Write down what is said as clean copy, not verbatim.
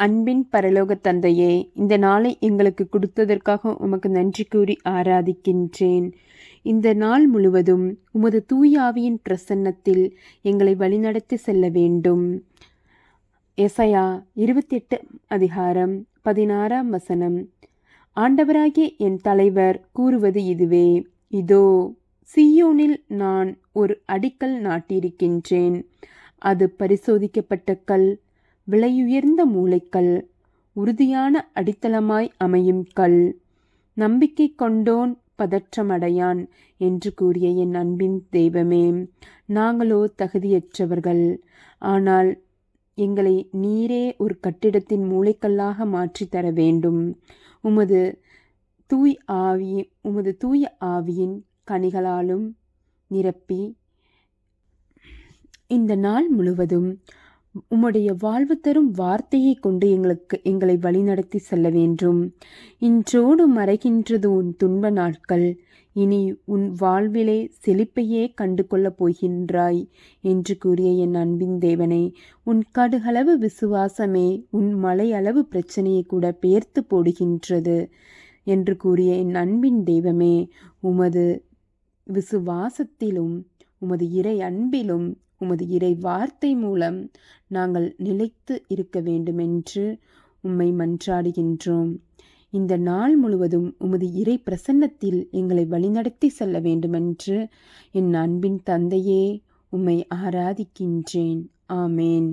அன்பின் பரலோக தந்தையே, இந்த நாளை எங்களுக்கு கொடுத்ததற்காக உமக்கு நன்றி கூறி ஆராதிக்கின்றேன். இந்த நாள் முழுவதும் உமது தூயாவியின் பிரசன்னத்தில் எங்களை வழிநடத்தி செல்ல வேண்டும். எசையா 28 அதிகாரம் 16ஆம் வசனம். ஆண்டவராகிய என் தலைவர் கூறுவது இதுவே: இதோ, சீயோனில் நான் ஒரு அடிக்கல் நாட்டியிருக்கின்றேன். அது பரிசோதிக்கப்பட்ட கல், விலையுயர்ந்த மூலைக்கல், உறுதியான அடித்தளமாய் அமையும் கல். நம்பிக்கை கொண்டோன் பதற்றமடையான் என்று கூறிய என் அன்பின் தெய்வமே, நாங்களோ தகுதியற்றவர்கள். ஆனால் எங்களை நீரே ஒரு கட்டிடத்தின் மூலைக்கல்லாக மாற்றி தர வேண்டும். உமது தூய ஆவியின் கனிகளாலும் நிரப்பி இந்த நாள் முழுவதும் உம்முடைய வாழ்வு தரும் வார்த்தையை கொண்டு எங்களை வழிநடத்தி செல்ல வேண்டும். இன்றோடு மறைகின்றது உன் துன்ப நாட்கள், இனி உன் வாழ்விலே செழிப்பையே கண்டு கொள்ளப் போகின்றாய் என்று கூறிய என் அன்பின் தேவனே, உன் கடுகளவு விசுவாசமே உன் மலையளவு பிரச்சனையை கூட பெயர்த்து போடுகின்றது என்று கூறிய என் அன்பின் தெய்வமே, உமது விசுவாசத்திலும் உமது இறை அன்பிலும் உமது இறை வார்த்தை மூலம் நாங்கள் நிலைத்து இருக்க வேண்டுமென்று உம்மை மன்றாடுகின்றோம். இந்த நாள் முழுவதும் உமது இறை பிரசன்னத்தில் எங்களை வழிநடத்தி செல்ல வேண்டுமென்று என் அன்பின் தந்தையே உம்மை ஆராதிக்கின்றேன். ஆமேன்.